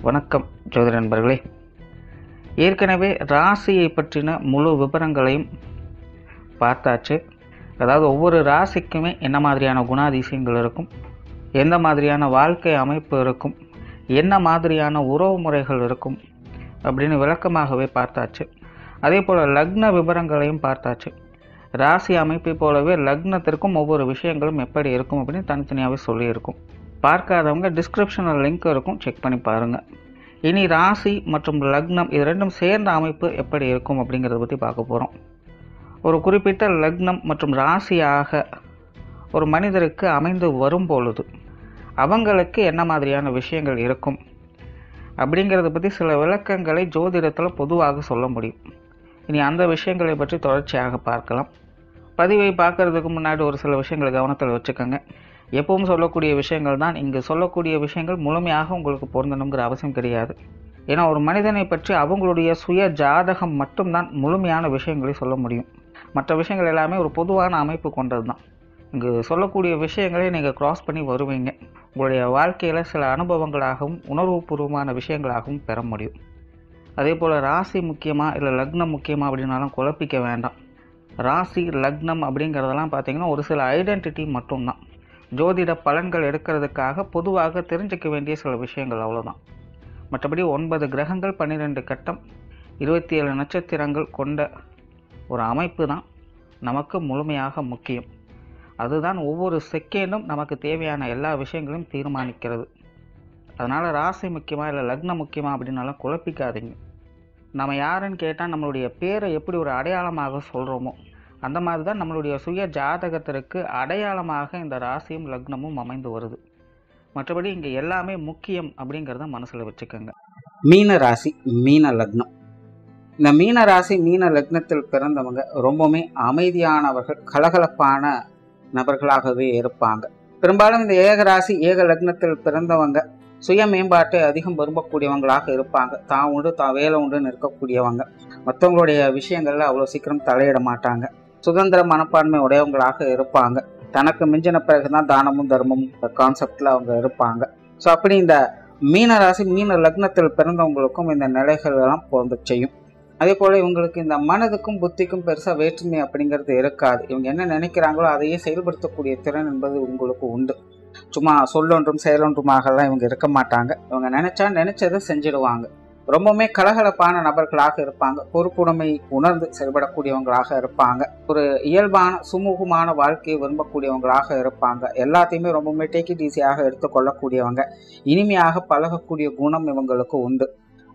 வணக்கம் ஜோதிட நண்பர்களே. ஏற்கனவே ராசியை பற்றின முழு விவரங்களையும் பார்த்தாச்சு. அதாவது ஒவ்வொரு ராசிக்குமே என்ன மாதிரியான குணாதிசயங்கள் இருக்கும், எந்த மாதிரியான வாழ்க்கை அமைப்பு இருக்கும், என்ன மாதிரியான உறவு முறைகள் இருக்கும் அப்படின்னு விளக்கமாகவே பார்த்தாச்சு. அதே போல் லக்ன விவரங்களையும் பார்த்தாச்சு. ராசி அமைப்பை போலவே லக்னத்திற்கும் ஒவ்வொரு விஷயங்களும் எப்படி இருக்கும் அப்படின்னு தனித்தனியாகவே சொல்லியிருக்கும். பார்க்காதவங்க டிஸ்கிரிப்ஷனில் லிங்க் இருக்கும், செக் பண்ணி பாருங்கள். இனி ராசி மற்றும் லக்னம் இது ரெண்டும் சேர்ந்த அமைப்பு எப்படி இருக்கும் அப்படிங்கிறத பற்றி பார்க்க போகிறோம். ஒரு குறிப்பிட்ட லக்னம் மற்றும் ராசியாக ஒரு மனிதருக்கு அமைந்து வரும் பொழுது அவங்களுக்கு என்ன மாதிரியான விஷயங்கள் இருக்கும் அப்படிங்கிறத பற்றி சில விளக்கங்களை ஜோதிடத்தில் பொதுவாக சொல்ல முடியும். இனி அந்த விஷயங்களை பற்றி தொடர்ச்சியாக பார்க்கலாம். பதிவை பார்க்குறதுக்கு முன்னாடி ஒரு சில விஷயங்களை கவனத்தில் வச்சுக்கோங்க. எப்பவும் சொல்லக்கூடிய விஷயங்கள் தான் இங்கு சொல்லக்கூடிய விஷயங்கள் முழுமையாக உங்களுக்கு பொருந்தணுங்கிற அவசியம் கிடையாது. ஏன்னா ஒரு மனிதனை பற்றி அவங்களுடைய சுய ஜாதகம் மட்டும்தான் முழுமையான விஷயங்களை சொல்ல முடியும். மற்ற விஷயங்கள் எல்லாமே ஒரு பொதுவான அமைப்பு கொண்டது தான். இங்கு சொல்லக்கூடிய விஷயங்களை நீங்கள் கிராஸ் பண்ணி வருவீங்க. உங்களுடைய வாழ்க்கையில் சில அனுபவங்களாகவும் உணர்வுபூர்வமான விஷயங்களாகவும் பெற முடியும். அதே போல் ராசி முக்கியமாக இல்லை லக்னம் முக்கியமாக அப்படின்னாலும் குழப்பிக்க வேண்டாம். ராசி லக்னம் அப்படிங்கிறதெல்லாம் பார்த்திங்கன்னா ஒரு சில ஐடென்டிட்டி மட்டும்தான். ஜோதிட பலன்கள் எடுக்கிறதுக்காக பொதுவாக தெரிஞ்சிக்க வேண்டிய சில விஷயங்கள் அவ்வளோதான். மற்றபடி 9 கிரகங்கள் 12 கட்டம் 27 நட்சத்திரங்கள் கொண்ட ஒரு அமைப்பு தான் நமக்கு முழுமையாக முக்கியம். அதுதான் ஒவ்வொரு செகண்டும் நமக்கு தேவையான எல்லா விஷயங்களையும் தீர்மானிக்கிறது. அதனால் ராசி முக்கியமாக இல்லை லக்னம் முக்கியமாக அப்படின்னாலும் குழப்பிக்காதீங்க. நம்ம யாருன்னு கேட்டால் நம்மளுடைய பேரை எப்படி ஒரு அடையாளமாக சொல்கிறோமோ அந்த மாதிரி தான் நம்மளுடைய சுய ஜாதகத்திற்கு அடையாளமாக இந்த ராசியும் லக்னமும் அமைந்து வருது. மற்றபடி இங்கே எல்லாமே முக்கியம் அப்படிங்கிறத மனசில் வச்சுக்கோங்க. மீன ராசி மீன லக்னம். இந்த மீன ராசி மீன லக்னத்தில் பிறந்தவங்க ரொம்பவுமே அமைதியானவர்கள், கலகலப்பான நபர்களாகவே இருப்பாங்க. பெரும்பாலும் இந்த ஏக ராசி ஏக லக்னத்தில் பிறந்தவங்க சுய மேம்பாட்டை அதிகம் விரும்பக்கூடியவங்களாக இருப்பாங்க. தான் உண்டு தான் வேலை உண்டுன்னு இருக்கக்கூடியவங்க. மற்றவங்களுடைய விஷயங்கள்ல அவ்வளோ சீக்கிரம் தலையிட மாட்டாங்க. சுதந்திர மனப்பான்மை உடையவங்களாக இருப்பாங்க. தனக்கு மிஞ்சின பிறகுதான் தானமும் தர்மமும் கான்செப்ட்ல அவங்க இருப்பாங்க. ஸோ அப்படி இந்த மீன ராசி மீன லக்னத்தில் பிறந்தவங்களுக்கும் இந்த நிலைகள் எல்லாம் பொருந்து செய்யும். அதே போல இவங்களுக்கு இந்த மனதுக்கும் புத்திக்கும் பெருசா வேற்றுமை அப்படிங்கிறது இருக்காது. இவங்க என்ன நினைக்கிறாங்களோ அதையே செயல்படுத்தக்கூடிய திறன் என்பது உங்களுக்கு உண்டு. சும்மா சொல்லொன்றும் செயலொன்றுமாகலாம் இவங்க இருக்க மாட்டாங்க. இவங்க நினைச்சதை செஞ்சிடுவாங்க. ரொம்பவுமே கலகலப்பான நபர்களாக இருப்பாங்க. பொறுப்புடைமை உணர்ந்து செயல்படக்கூடியவங்களாக இருப்பாங்க. ஒரு இயல்பான சுமூகமான வாழ்க்கையை விரும்பக்கூடியவங்களாக இருப்பாங்க. எல்லாத்தையுமே ரொம்பவுமே டேக் இட் ஈஸியாக எடுத்துக்கொள்ளக்கூடியவங்க. இனிமையாக பழகக்கூடிய குணம் இவங்களுக்கு உண்டு.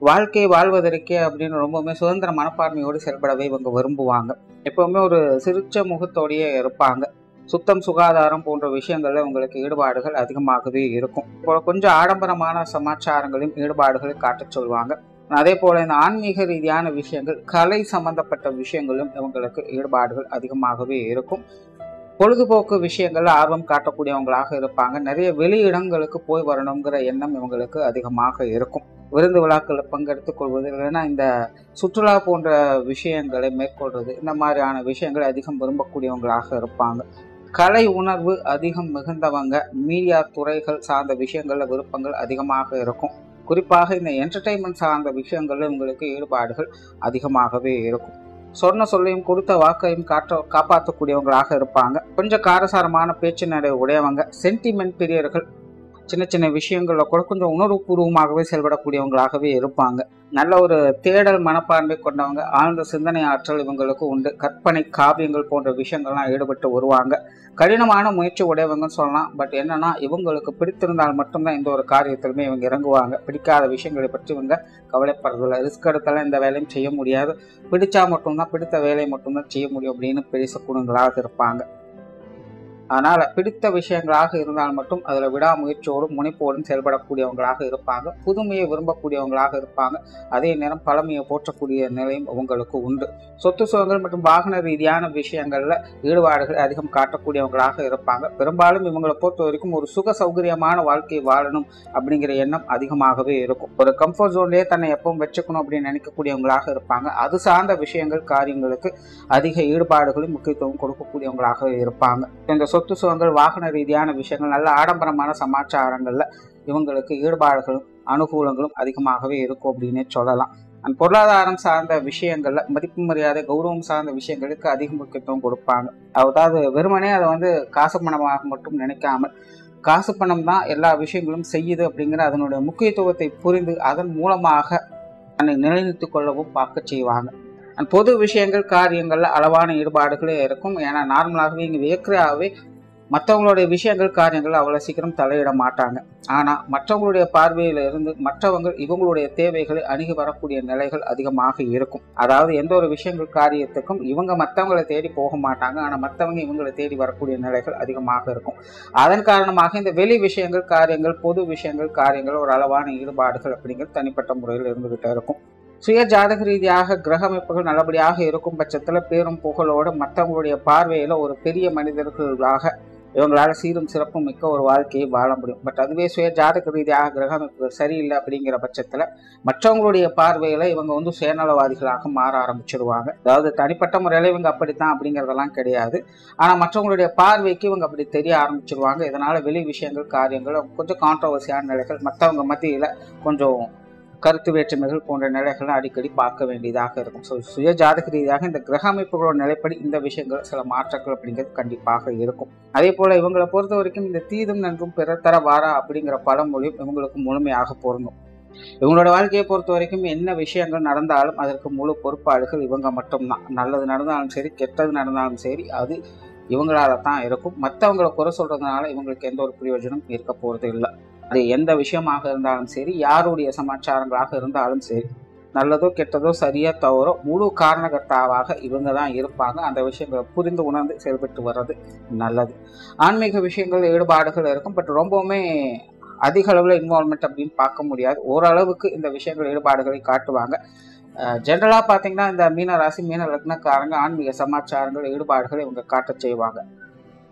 வாழ்க்கையை வாழ்வதற்கே அப்படின்னு ரொம்பவுமே சுதந்திர மனப்பான்மையோடு செயல்படவே இவங்க விரும்புவாங்க. எப்பவுமே ஒரு சிரிச்ச முகத்தோடையே இருப்பாங்க. சுத்தம் சுகாதாரம் போன்ற விஷயங்கள்ல உங்களுக்கு ஈடுபாடுகள் அதிகமாகவே இருக்கும். கொஞ்சம் ஆடம்பரமான சமாச்சாரங்களையும் ஈடுபாடுகளை காட்டச் சொல்லுவாங்க. அதே போல இந்த ஆன்மீக ரீதியான விஷயங்கள், கலை சம்பந்தப்பட்ட விஷயங்களும் இவங்களுக்கு ஈடுபாடுகள் அதிகமாகவே இருக்கும். பொழுதுபோக்கு விஷயங்கள்ல ஆர்வம் காட்டக்கூடியவங்களாக இருப்பாங்க. நிறைய வெளியிடங்களுக்கு போய் வரணுங்கிற எண்ணம் இவங்களுக்கு அதிகமாக இருக்கும். விருந்து விழாக்களில் பங்கெடுத்துக் கொள்வது, இல்லைன்னா இந்த சுற்றுலா போன்ற விஷயங்களை மேற்கொள்வது, இந்த மாதிரியான விஷயங்களை அதிகம் விரும்பக்கூடியவங்களாக இருப்பாங்க. கலை உணர்வு அதிகம் மிகுந்தவங்க. மீடியா துறைகள் சார்ந்த விஷயங்கள்ல விருப்பங்கள் அதிகமாக இருக்கும். குறிப்பாக இந்த என்டர்டெயின்மெண்ட் சார்ந்த விஷயங்கள்ல உங்களுக்கு ஈடுபாடுகள் அதிகமாகவே இருக்கும். சொன்ன சொல்லையும் கொடுத்த வாக்கையும் காப்பாற்றக்கூடியவங்களாக இருப்பாங்க. கொஞ்சம் காரசாரமான பேச்சு நடை உடையவங்க. சென்டிமெண்ட் பிரியர்கள். சின்ன சின்ன விஷயங்கள்ல கூட கொஞ்சம் உணர்வுபூர்வமாகவே செயல்படக்கூடியவங்களாகவே இருப்பாங்க. நல்ல ஒரு தேடல் மனப்பான்மை கொண்டவங்க. ஆழ்ந்த சிந்தனை ஆற்றல் இவங்களுக்கு உண்டு. கற்பனை காவியங்கள் போன்ற விஷயங்கள்லாம் ஈடுபட்டு வருவாங்க. கடினமான முயற்சி உடையவங்கன்னு சொல்லலாம். பட் என்னன்னா இவங்களுக்கு பிடித்திருந்தால் மட்டும்தான் இந்த ஒரு காரியத்திலுமே இவங்க இறங்குவாங்க. பிடிக்காத விஷயங்களை பற்றி இவங்க கவலைப்படுறதில்லை. ரிஸ்க் எடுத்தாலும் இந்த வேலையும் செய்ய முடியாது. பிடிச்சா மட்டும்தான், பிடித்த வேலையை மட்டும்தான் செய்ய முடியும் அப்படின்னு பேசக்கூடியவங்களாக இருப்பாங்க. அதனால் பிடித்த விஷயங்களாக இருந்தால் மட்டும் அதில் விடாமுயற்சியோடும் முனைப்போடும் செயல்படக்கூடியவங்களாக இருப்பாங்க. புதுமையை விரும்பக்கூடியவங்களாக இருப்பாங்க. அதே நேரம் பழமையை போற்றக்கூடிய நிலையும் உங்களுக்கு உண்டு. சொத்து சுகங்கள் மற்றும் வாகன ரீதியான விஷயங்களில் ஈடுபாடுகள் அதிகம் காட்டக்கூடியவங்களாக இருப்பாங்க. பெரும்பாலும் இவங்களை பொறுத்த வரைக்கும் ஒரு சுக சௌகரியமான வாழ்க்கையை வாழணும் அப்படிங்கிற எண்ணம் அதிகமாகவே இருக்கும். ஒரு கம்ஃபர்ட் ஜோன்லேயே தன்னை எப்பவும் வச்சுக்கணும் அப்படின்னு நினைக்கக்கூடியவங்களாக இருப்பாங்க. அது சார்ந்த விஷயங்கள் காரியங்களுக்கு அதிக ஈடுபாடுகளும் முக்கியத்துவம் கொடுக்கக்கூடியவங்களாக இருப்பாங்க. இந்த சொத்து சுகங்கள் வாகன ரீதியான விஷயங்கள் நல்ல ஆடம்பரமான சமாச்சாரங்கள்ல இவங்களுக்கு ஈடுபாடுகளும் அனுகூலங்களும் அதிகமாகவே இருக்கும் அப்படின்னே சொல்லலாம். அந்த பொருளாதாரம் சார்ந்த விஷயங்கள்ல மதிப்பு மரியாதை கௌரவம் சார்ந்த விஷயங்களுக்கு அதிக முக்கியத்துவம் கொடுப்பாங்க. அதாவது வெறுமனே அதை காசு பணமாக மட்டும் நினைக்காமல் காசு பணம் தான் எல்லா விஷயங்களும் செய்யுது அப்படிங்கிற அதனுடைய முக்கியத்துவத்தை புரிந்து அதன் மூலமாக தன்னை நிலைநிறுத்திக் கொள்ளவும் பார்க்க செய்வாங்க. பொது விஷயங்கள் காரியங்கள்ல அளவான ஈடுபாடுகளே இருக்கும். ஏன்னா நார்மலாகவே இங்கே வியக்கிறாவே மற்றவங்களுடைய விஷயங்கள் காரியங்கள் அவ்வளோ சீக்கிரம் தலையிட மாட்டாங்க. ஆனால் மற்றவங்களுடைய பார்வையில இருந்து மற்றவங்க இவங்களுடைய தேவைகளை அணுகி வரக்கூடிய நிலைகள் அதிகமாக இருக்கும். அதாவது எந்த ஒரு விஷயங்கள் காரியத்துக்கும் இவங்க மற்றவங்களை தேடி போக மாட்டாங்க. ஆனால் மற்றவங்க இவங்களை தேடி வரக்கூடிய நிலைகள் அதிகமாக இருக்கும். அதன் காரணமாக இந்த வெளி விஷயங்கள் காரியங்கள் பொது விஷயங்கள் காரியங்கள் ஒரு அளவான ஈடுபாடுகள் அப்படிங்கிறது தனிப்பட்ட முறையில் இருந்துகிட்டே இருக்கும். சுய ஜாதக ரீதியாக கிரக அமைப்புகள் நல்லபடியாக இருக்கும் பட்சத்தில் பேரும் புகழோடு மற்றவங்களுடைய பார்வையில ஒரு பெரிய மனிதர்களாக இவங்களால சீரும் சிறப்பும் மிக்க ஒரு வாழ்க்கையை வாழ முடியும். பட் அதுவே சுய ஜாதக ரீதியாக கிரக அமைப்புகள் சரியில்லை அப்படிங்கிற பட்சத்தில் மற்றவங்களுடைய பார்வையில இவங்க சுயநலவாதிகளாக மாற ஆரம்பிச்சிருவாங்க. அதாவது தனிப்பட்ட முறையில இவங்க அப்படித்தான் அப்படிங்கிறதெல்லாம் கிடையாது. ஆனால் மற்றவங்களுடைய பார்வைக்கு இவங்க அப்படி தெரிய ஆரம்பிச்சிருவாங்க. இதனால வெளி விஷயங்கள் காரியங்கள் கொஞ்சம் கான்ட்ரவர்சியான நிலைகள் மற்றவங்க மத்தியில் கொஞ்சம் கருத்து வேற்றுமைகள் போன்ற நிலைகளை அடிக்கடி பார்க்க வேண்டியதாக இருக்கும். ஸோ சுய ஜாதக ரீதியாக இந்த கிரக அமைப்புகளோட நிலைப்படி இந்த விஷயங்கள் சில மாற்றங்கள் அப்படிங்கிறது கண்டிப்பாக இருக்கும். அதே போல இவங்களை பொறுத்த வரைக்கும் இந்த தீதும் நன்றும் பிறர் தர வாரா அப்படிங்கிற பழமொழியும் இவங்களுக்கு முழுமையாக பொருந்தும். இவங்களோட வாழ்க்கையை பொறுத்த வரைக்கும் என்ன விஷயங்கள் நடந்தாலும் அதற்கு முழு பொறுப்பாளிகள் இவங்க மட்டும்தான். நல்லது நடந்தாலும் சரி கெட்டது நடந்தாலும் சரி அது இவங்களால தான் இருக்கும். மற்றவங்களை குறை சொல்றதுனால இவங்களுக்கு எந்த ஒரு பிரயோஜனம் இருக்க போறது இல்லை. அது எந்த விஷயமாக இருந்தாலும் சரி யாருடைய சமாச்சாரங்களாக இருந்தாலும் சரி நல்லதோ கெட்டதோ சரியா தவறோ முழு காரணகர்த்தாவாக இவங்க தான் இருப்பாங்க. அந்த விஷயங்களை புரிந்து உணர்ந்து செயல்பட்டு வர்றது நல்லது. ஆன்மீக விஷயங்கள் ஈடுபாடுகள் இருக்கும். பட் ரொம்பவுமே அதிக அளவில் இன்வால்மெண்ட் அப்படின்னு பார்க்க முடியாது. ஓரளவுக்கு இந்த விஷயங்கள் ஈடுபாடுகளை காட்டுவாங்க. ஜென்ரலாக பார்த்தீங்கன்னா இந்த மீன ராசி மீன லக்னக்காரங்க ஆன்மீக சமாச்சாரங்கள் ஈடுபாடுகளை இவங்க காட்ட செய்வாங்க.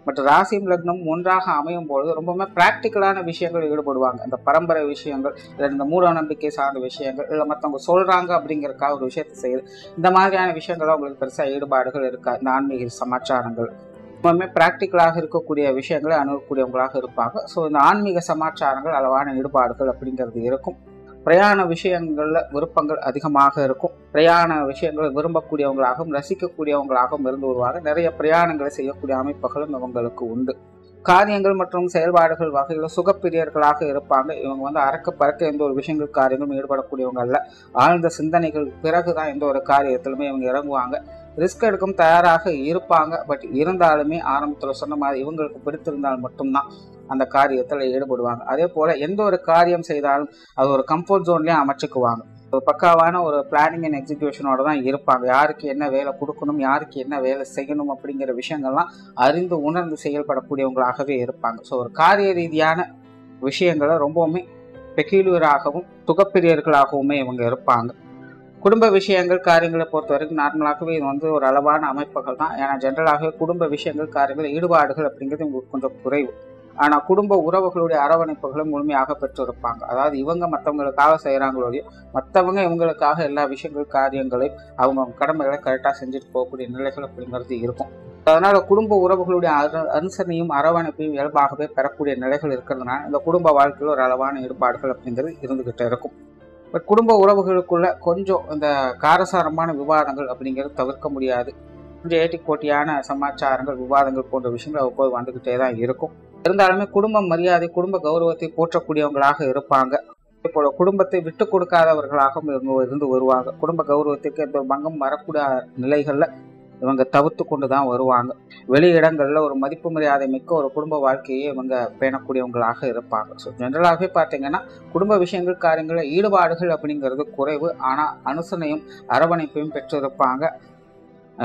பட் ராசியும் லக்னம் ஒன்றாக அமையும் பொழுது ரொம்பவுமே ப்ராக்டிக்கலான விஷயங்கள் ஈடுபடுவாங்க. இந்த பரம்பரை விஷயங்கள் இல்லை இந்த மூட நம்பிக்கை சார்ந்த விஷயங்கள் இல்லை மற்றவங்க சொல்கிறாங்க அப்படிங்கிறதுக்காக ஒரு விஷயத்தை செய்யுது இந்த மாதிரியான விஷயங்கள் அவங்களுக்கு பெருசாக ஈடுபாடுகள் இருக்காது. இந்த ஆன்மீக சமாச்சாரங்கள் ரொம்பவுமே ப்ராக்டிக்கலாக இருக்கக்கூடிய விஷயங்களை அணுகக்கூடியவங்களாக இருப்பாங்க. ஸோ இந்த ஆன்மீக சமாச்சாரங்கள் அளவான ஈடுபாடுகள் அப்படிங்கிறது இருக்கும். பிரயாண விஷயங்கள்ல விருப்பங்கள் அதிகமாக இருக்கும். பிரயாண விஷயங்களை விரும்பக்கூடியவங்களாகவும் ரசிக்கக்கூடியவங்களாகவும் இருந்து வருவாங்க. நிறைய பிரயாணங்களை செய்யக்கூடிய அமைப்புகளும் இவங்களுக்கு உண்டு. காரியங்கள் மற்றும் செயல்பாடுகள் வகையில் சுகப்பிரியர்களாக இருப்பாங்க. இவங்க அறக்க பறக்க எந்த ஒரு விஷயங்கள் காரியங்களும் ஈடுபடக்கூடியவங்க அல்ல. ஆழ்ந்த சிந்தனைகள் பிறகுதான் எந்த ஒரு காரியத்திலுமே இவங்க இறங்குவாங்க. ரிஸ்க் எடுக்கும் தயாராக இருப்பாங்க. பட் இருந்தாலுமே ஆரம்பத்தில் சொன்ன மாதிரி இவங்களுக்கு பிடித்திருந்தால் மட்டும்தான் அந்த காரியத்தில் ஈடுபடுவாங்க. அதே போல எந்த ஒரு காரியம் செய்தாலும் அது ஒரு கம்ஃபர்ட் ஜோன்லேயே அமைச்சுக்குவாங்க. ஒரு பக்காவான ஒரு பிளானிங் அண்ட் எக்ஸிக்யூஷனோட தான் இருப்பாங்க. யாருக்கு என்ன வேலை கொடுக்கணும் யாருக்கு என்ன வேலை செய்யணும் அப்படிங்கிற விஷயங்கள்லாம் அறிந்து உணர்ந்து செயல்படக்கூடியவங்களாகவே இருப்பாங்க. ஸோ ஒரு காரிய ரீதியான விஷயங்களை ரொம்பவுமே பெக்யூலியராகவும் சுகப்பிரியர்களாகவுமே இவங்க இருப்பாங்க. குடும்ப விஷயங்கள் காரியங்களை பொறுத்த வரைக்கும் நார்மலாகவே இது ஒரு அளவான அமைப்புகள் தான். ஏன்னா ஜென்ரலாகவே குடும்ப விஷயங்கள் காரியங்கள் ஈடுபாடுகள் அப்படிங்கிறது இவங்களுக்கு கொஞ்சம் குறைவு. ஆனால் குடும்ப உறவுகளுடைய அரவணைப்புகளும் முழுமையாக பெற்றிருப்பாங்க. அதாவது இவங்க மற்றவங்களுக்காக செய்கிறாங்களோடையோ மற்றவங்க இவங்களுக்காக எல்லா விஷயங்கள் காரியங்களையும் அவங்க கடமைகளை கரெக்டாக செஞ்சுட்டு போகக்கூடிய நிலைகள் அப்படிங்கிறது இருக்கும். அதனால குடும்ப உறவுகளுடைய அனுசரணையும் அரவணைப்பையும் இயல்பாகவே பெறக்கூடிய நிலைகள் இருக்கிறதுனால இந்த குடும்ப வாழ்க்கையில் ஒரு அளவான ஈடுபாடுகள் அப்படிங்கிறது இருந்துகிட்டே இருக்கும். பட் குடும்ப உறவுகளுக்குள்ள கொஞ்சம் இந்த காரசாரமான விவாதங்கள் அப்படிங்கிறது தவிர்க்க முடியாது. கொஞ்சம் ஏட்டி போட்டியான சமாச்சாரங்கள் விவாதங்கள் போன்ற விஷயங்கள் அவ்வப்போது வந்துகிட்டே தான் இருக்கும். இருந்தாலுமே குடும்ப மரியாதை குடும்ப கௌரவத்தை போற்றக்கூடியவங்களாக இருப்பாங்க. அதே போல குடும்பத்தை விட்டு கொடுக்காதவர்களாகவும் இருந்து வருவாங்க. குடும்ப கௌரவத்துக்கு எந்த பங்கம் வரக்கூடிய நிலைகள்ல இவங்க தவிர்த்து கொண்டு தான் வருவாங்க. வெளி இடங்கள்ல ஒரு மதிப்பு மரியாதை மிக்க ஒரு குடும்ப வாழ்க்கையை இவங்க பேணக்கூடியவங்களாக இருப்பாங்க. ஸோ ஜென்ரலாகவே பார்த்தீங்கன்னா குடும்ப விஷயங்கள் காரியங்களில் ஈடுபாடுகள் அப்படிங்கிறது குறைவு. ஆனால் அனுசரணையும் அரவணைப்பையும் பெற்றிருப்பாங்க.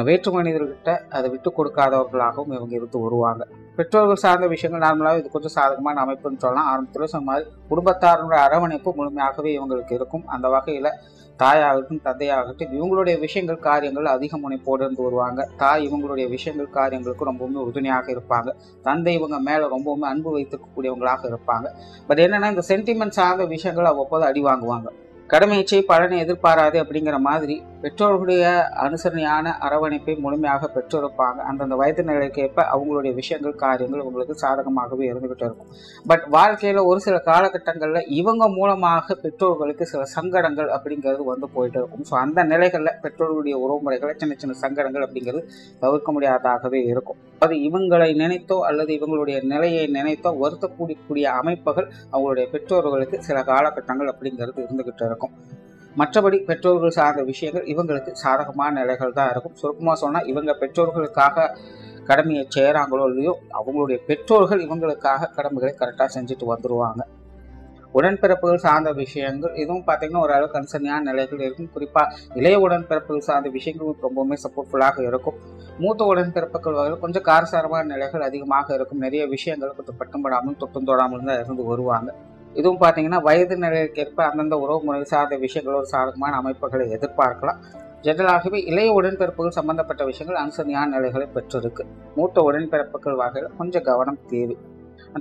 வேற்று மனிதர்கிட்ட அதை விட்டு கொடுக்காதவர்களாகவும் இவங்க இருந்து வருவாங்க. பெற்றோர்கள் சார்ந்த விஷயங்கள் நார்மலாக இது கொஞ்சம் சாதகமான அமைப்புன்னு சொல்லலாம். ஆரம்பத்தில் சொன்ன மாதிரி குடும்பத்தாருடைய அரவணைப்பு முழுமையாகவே இவங்களுக்கு இருக்கும். அந்த வகையில் தாயாகட்டும் தந்தையாகட்டும் இவங்களுடைய விஷயங்கள் காரியங்கள் அதிக முனைப்போடு இருந்து வருவாங்க. தாய் இவங்களுடைய விஷயங்கள் காரியங்களுக்கு ரொம்பவுமே உறுதுணையாக இருப்பாங்க. தந்தை இவங்க மேலே ரொம்பவுமே அன்பு வைத்துக்கக்கூடியவங்களாக இருப்பாங்க. பட் என்னன்னா இந்த சென்டிமெண்ட் சார்ந்த விஷயங்கள் அவ்வப்போது அடி வாங்குவாங்க. கடமையை பலனை எதிர்பாராது அப்படிங்கிற மாதிரி பெற்றோர்களுடைய அனுசரணையான அரவணைப்பை முழுமையாக பெற்றிருப்பாங்க. அந்தந்த வயது நிலைக்கேற்ப அவங்களுடைய விஷயங்கள் காரியங்கள் இவங்களுக்கு சாதகமாகவே இருந்துகிட்டு இருக்கும். பட் வாழ்க்கையில் ஒரு சில காலகட்டங்களில் இவங்க மூலமாக பெற்றோர்களுக்கு சில சங்கடங்கள் அப்படிங்கிறது வந்து போயிட்டு இருக்கும். ஸோ அந்த நிலைகளில் பெற்றோர்களுடைய உறவுமுறைகளை சின்ன சின்ன சங்கடங்கள் அப்படிங்கிறது தவிர்க்க முடியாததாகவே இருக்கும். அது இவங்களை நினைத்தோ அல்லது இவங்களுடைய நிலையை நினைத்தோ வருத்தக்கூடிய அமைப்புகள் அவங்களுடைய பெற்றோர்களுக்கு சில காலகட்டங்கள் அப்படிங்கிறது இருந்துகிட்டு இருக்கும். மற்றபடி பெற்றோர்கள் சார்ந்த விஷயங்கள் இவங்களுக்கு சாதகமான நிலைகள் தான் இருக்கும். சுருக்கமாக சொன்னால் இவங்க பெற்றோர்களுக்காக கடமையை செய்கிறாங்களோ இல்லையோ அவங்களுடைய பெற்றோர்கள் இவங்களுக்காக கடமைகளை கரெக்டாக செஞ்சுட்டு வந்துடுவாங்க. உடன்பிறப்புகள் சார்ந்த விஷயங்கள் இதுவும் பார்த்தீங்கன்னா ஓரளவு கன்சர்னியான நிலைகள் இருக்கும். குறிப்பாக இளைய உடன்பிறப்புகள் சார்ந்த விஷயங்கள் ரொம்பவுமே சப்போர்ட்ஃபுல்லாக இருக்கும். மூத்த உடன்பிறப்புகள் வகையில் கொஞ்சம் காரசாரமான நிலைகள் அதிகமாக இருக்கும். நிறைய விஷயங்கள் கொஞ்சம் பட்டும்படாமலும் தொட்டுந்தோடாமலும் தான் இருந்து வருவாங்க. இதுவும் பார்த்தீங்கன்னா வயது நிலைக்கேற்ப அந்தந்த உறவு முறை சார்ந்த விஷயங்கள் ஒரு சாதகமான அமைப்புகளை எதிர்பார்க்கலாம். ஜெனரலாகவே இளைய உடன்பிறப்புகள் சம்பந்தப்பட்ட விஷயங்கள் அனுசரணையான நிலைகளை பெற்றிருக்கு. மூத்த உடன்பிறப்புகள் வகையில் கொஞ்சம் கவனம் தேவை.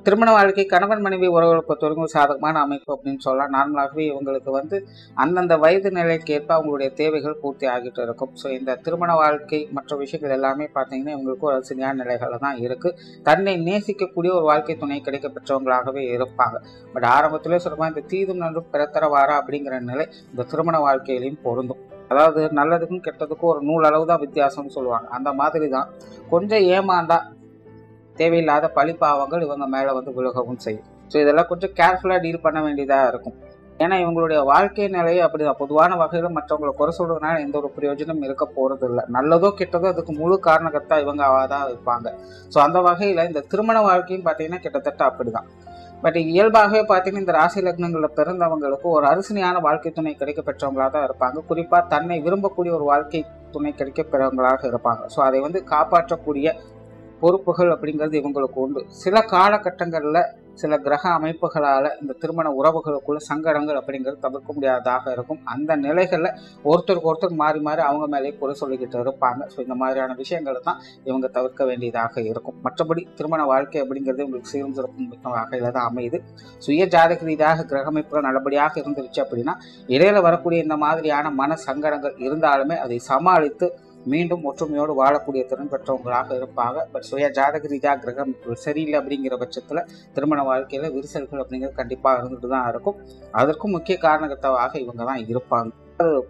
திருமண வாழ்க்கை கணவன் மனைவி உறவுகளை பொறுத்தவரைக்கும் சாதகமான அமைப்பு அப்படின்னு சொல்லலாம். நார்மலாகவே இவங்களுக்கு அந்தந்த வயது நிலைக்கேற்ப அவங்களுடைய தேவைகள் பூர்த்தி ஆகிட்டு இருக்கும். ஸோ இந்த திருமண வாழ்க்கை மற்ற விஷயங்கள் எல்லாமே பார்த்தீங்கன்னா இவங்களுக்கு ஒரு அனுசரணையான நிலைகளில் தான் இருக்குது. தன்னை நேசிக்கக்கூடிய ஒரு வாழ்க்கை துணை கிடைக்க பெற்றவங்களாகவே இருப்பாங்க. பட் ஆரம்பத்திலே சொல்லுமா இந்த தீதும் நன்றும் பிறத்தர வாரா அப்படிங்கிற நிலை இந்த திருமண வாழ்க்கையிலையும் பொருந்தும். அதாவது நல்லதுக்கும் கெட்டதுக்கும் ஒரு நூல் அளவு தான் வித்தியாசம்னு சொல்லுவாங்க. அந்த மாதிரி தான் கொஞ்சம் ஏமாந்தா தேவையில்லாத பழிப்பாவங்கள் இவங்க மேலே விலகவும் செய்யும். ஸோ இதெல்லாம் கொஞ்சம் கேர்ஃபுல்லாக டீல் பண்ண வேண்டியதாக இருக்கும். ஏன்னா இவங்களுடைய வாழ்க்கை நிலையை அப்படிதான் பொதுவான வகையில் மற்றவங்களை குறை சொல்றதுனால எந்த ஒரு பிரயோஜனம் இருக்க போகிறது இல்லை. நல்லதோ கெட்டதோ அதுக்கு முழு காரணகர்த்தா இவங்க தான் இருப்பாங்க. ஸோ அந்த வகையில் இந்த திருமண வாழ்க்கையும் பார்த்தீங்கன்னா கிட்டத்தட்ட அப்படிதான். பட் இயல்பாகவே பார்த்தீங்கன்னா இந்த ராசி லக்னங்களில் பிறந்தவங்களுக்கு ஒரு அரிசனையான வாழ்க்கை துணை கிடைக்க பெற்றவங்களாக தான் இருப்பாங்க. குறிப்பாக தன்னை விரும்பக்கூடிய ஒரு வாழ்க்கை துணை கிடைக்க பெறவங்களாக இருப்பாங்க. ஸோ அதை காப்பாற்றக்கூடிய பொறுப்புகள் அப்படிங்கிறது இவங்களுக்கு உண்டு. சில காலகட்டங்களில் சில கிரக அமைப்புகளால் இந்த திருமண உறவுகளுக்குள்ள சங்கடங்கள் அப்படிங்கிறது தவிர்க்க முடியாததாக இருக்கும். அந்த நிலைகளில் ஒருத்தருக்கு ஒருத்தர் மாறி மாறி அவங்க மேலே குறை சொல்லிக்கிட்டு இருப்பாங்க. ஸோ இந்த மாதிரியான விஷயங்களை தான் இவங்க தவிர்க்க வேண்டியதாக இருக்கும். மற்றபடி திருமண வாழ்க்கை அப்படிங்கிறது உங்களுக்கு சீரும் சிறப்பும் மிக்க வகையில் தான் அமையுது. சுய ஜாதக ரீதியாக கிரக அமைப்புகள் நல்லபடியாக இருந்துருச்சு அப்படின்னா இடையில வரக்கூடிய இந்த மாதிரியான மன சங்கடங்கள் இருந்தாலுமே அதை சமாளித்து மீண்டும் ஒற்றுமையோடு வாழக்கூடிய திறன் பெற்றவங்களாக இருப்பாங்க. பட் சுய ஜாதக ரீதியாக கிரகம் சரியில்லை அப்படிங்கிற பட்சத்தில் திருமண வாழ்க்கையில் விரிசல்கள் அப்படிங்கிறது கண்டிப்பாக இருந்துட்டு தான் இருக்கும். அதற்கும் முக்கிய காரணகர்த்தாவாக இவங்க தான் இருப்பாங்க.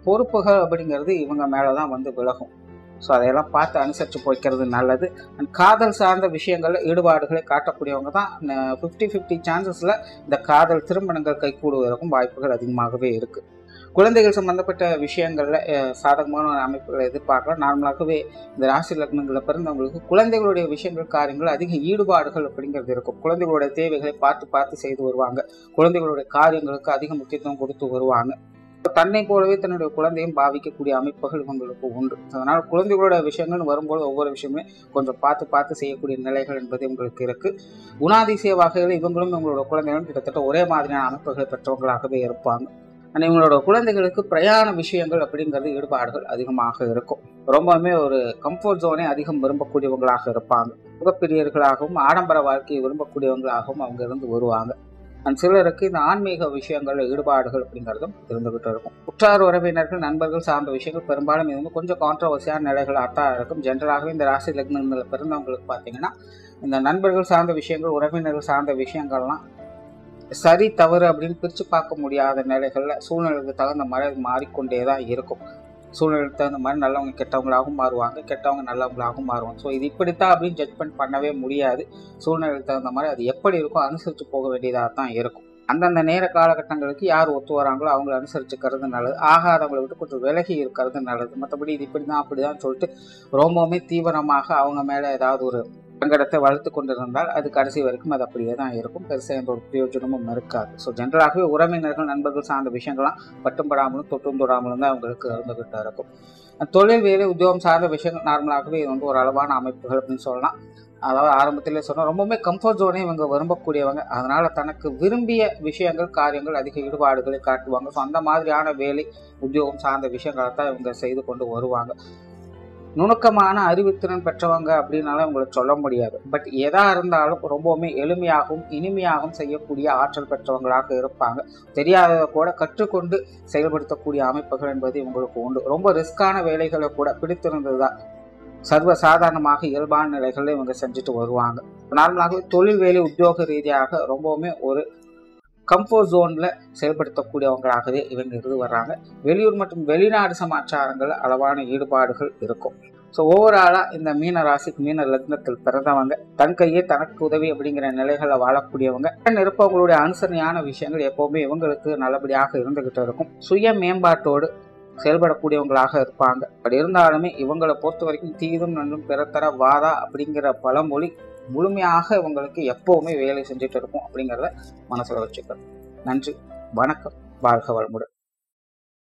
பொறுப்புகள் அப்படிங்கிறது இவங்க மேலே தான் விலகும். ஸோ அதையெல்லாம் பார்த்து அனுசரித்து போய்க்கிறது நல்லது. அண்ட் காதல் சார்ந்த விஷயங்களில் ஈடுபாடுகளை காட்டக்கூடியவங்க தான் 50-50 சான்சஸில் இந்த காதல் திருமணங்கள் கைகூடுவதற்கும் வாய்ப்புகள் அதிகமாகவே இருக்குது. குழந்தைகள் சம்பந்தப்பட்ட விஷயங்களில் சாதகமான அமைப்புகளை எதிர்பார்க்கலாம். நார்மலாகவே இந்த ராசி லக்னங்களில் பிறந்தவங்களுக்கு குழந்தைகளுடைய விஷயங்கள் காரியங்கள் அதிக ஈடுபாடுகள் அப்படிங்கிறது இருக்கும். குழந்தைகளுடைய தேவைகளை பார்த்து செய்து வருவாங்க. குழந்தைகளுடைய காரியங்களுக்கு அதிக முக்கியத்துவம் கொடுத்து வருவாங்க. தன்னை போலவே தன்னுடைய குழந்தையும் பாவிக்கக்கூடிய அமைப்புகள் இவங்களுக்கு உண்டு. அதனால் குழந்தைகளோட விஷயங்கள் வரும்போது ஒவ்வொரு விஷயமே கொஞ்சம் பார்த்து செய்யக்கூடிய நிலைகள் என்பது இவங்களுக்கு இருக்குது. குணாதிசய வகையில் இவங்களும் இவங்களோட குழந்தைகளும் கிட்டத்தட்ட ஒரே மாதிரியான அமைப்புகளை பெற்றவங்களாகவே இருப்பாங்க. ஆனால் இவங்களோட குழந்தைகளுக்கு பிரயாண விஷயங்கள் அப்படிங்கிறது ஈடுபாடுகள் அதிகமாக இருக்கும். ரொம்பவுமே ஒரு கம்ஃபர்ட் ஜோனை அதிகம் விரும்பக்கூடியவங்களாக இருப்பாங்க. முகப்பிரியர்களாகவும் ஆடம்பர வாழ்க்கையை விரும்பக்கூடியவங்களாகவும் அவங்க இருந்து வருவாங்க. அண்ட் சிலருக்கு இந்த ஆன்மீக விஷயங்கள் ஈடுபாடுகள் அப்படிங்கிறதும் இருந்துகிட்டு இருக்கும். உற்றார் உறவினர்கள் நண்பர்கள் சார்ந்த விஷயங்கள் பெரும்பாலும் இது கொஞ்சம் கான்ட்ரவர்சியான நிலைகளாக தான் இருக்கும். ஜென்ரலாகவே இந்த ராசி லக்னங்களில் பிறந்தவங்களுக்கு பார்த்தீங்கன்னா இந்த நண்பர்கள் சார்ந்த விஷயங்கள் உறவினர்கள் சார்ந்த விஷயங்கள்லாம் சரி தவறு அப்படின்னு பிரித்து பார்க்க முடியாத நிலைகளில் சூழ்நிலைக்கு தகுந்த மாதிரி அது மாறிக்கொண்டே தான் இருக்கும். சூழ்நிலைக்கு தகுந்த மாதிரி நல்லவங்க கெட்டவங்களாகவும் மாறுவாங்க, கெட்டவங்க நல்லவங்களாகவும் மாறுவாங்க. ஸோ இது இப்படித்தான் அப்படின்னு ஜட்ஜ்மெண்ட் பண்ணவே முடியாது. சூழ்நிலைக்கு தகுந்த மாதிரி அது எப்படி இருக்கோ அனுசரித்து போக வேண்டியதாக தான் இருக்கும். அந்தந்த நேர காலகட்டங்களுக்கு யார் ஒத்து வராங்களோ அவங்களை அனுசரிச்சுக்கிறது நல்லது. ஆகாதவங்களை விட்டு கொஞ்சம் விலகி இருக்கிறது நல்லது. மற்றபடி இது இப்படி தான் அப்படி தான் சொல்லிட்டு ரொம்பவுமே தீவிரமாக அவங்க மேலே ஏதாவது ஒரு சங்கடத்தை வளர்த்து கொண்டிருந்தால் அது கடைசி வரைக்கும் அது அப்படியே தான் இருக்கும். பெருசாக எந்த ஒரு பிரயோஜனமும் இருக்காது. ஸோ ஜென்ரலாகவே உறவினர்கள் நண்பர்கள் சார்ந்த விஷயங்கள்லாம் பட்டும்படாமலும் தொட்டும் தொடாமலும் தான் அவங்களுக்கு இருந்துகிட்டு இருக்கும். தொழில் வேலை உத்தியோகம் சார்ந்த விஷயங்கள் நார்மலாகவே இது ஒரு அளவான அமைப்புகள் அப்படின்னு சொல்லலாம். அதாவது ஆரம்பத்திலே சொன்னால் ரொம்பவுமே கம்ஃபர்ட் ஜோனே இவங்க விரும்பக்கூடியவங்க. அதனால தனக்கு விரும்பிய விஷயங்கள் காரியங்கள் அதிக ஈடுபாடுகளை காட்டுவாங்க. ஸோ அந்த மாதிரியான வேலை உத்தியோகம் சார்ந்த விஷயங்களை தான் இவங்க செய்து கொண்டு வருவாங்க. நுணுக்கமான அறிவுத்திறன் பெற்றவங்க அப்படின்னால உங்களுக்கு சொல்ல முடியாது. பட் எதா இருந்தாலும் ரொம்பவுமே எளிமையாகவும் இனிமையாகவும் செய்யக்கூடிய ஆற்றல் பெற்றவங்களாக இருப்பாங்க. தெரியாததை கூட கற்றுக்கொண்டு செயல்படுத்தக்கூடிய அமைப்புகள் என்பது இவங்களுக்கு உண்டு. ரொம்ப ரிஸ்கான வேலைகளை கூட பிடித்திருந்ததுதான் சர்வ சாதாரணமாக இயல்பான நிலைகளில் இவங்க செஞ்சுட்டு வருவாங்க. நார்மலாகவே தொழில் வேலை உத்தியோக ரீதியாக ரொம்பவுமே ஒரு கம்ஃபர்ட் ஜோன்ல செயல்படுத்தக்கூடியவங்களாகவே இவங்க இருந்து வர்றாங்க. வெளியூர் மற்றும் வெளிநாடு சமாச்சாரங்கள் அளவான ஈடுபாடுகள் இருக்கும். ஸோ ஓவராலா இந்த மீன ராசி மீன லக்னத்தில் பிறந்தவங்க தன் கையே தனக்கு உதவி அப்படிங்கிற நிலைகளை வாழக்கூடியவங்க. இருப்பவங்களுடைய அனுசரணையான விஷயங்கள் எப்பவுமே இவங்களுக்கு நல்லபடியாக இருந்துகிட்டு இருக்கும். சுய மேம்பாட்டோடு செயல்படக்கூடியவங்களாக இருப்பாங்க. அப்படி இருந்தாலுமே இவங்களை பொறுத்த வரைக்கும் தீதும் நன்றும் பிறத்தர வாதா அப்படிங்கிற பழமொழி முழுமையாக இவங்களுக்கு எப்பவுமே வேலை செஞ்சுட்டு இருக்கும் அப்படிங்கிறத மனசுல வச்சுக்கணும். நன்றி, வணக்கம், வாழ்க வளமுடன்.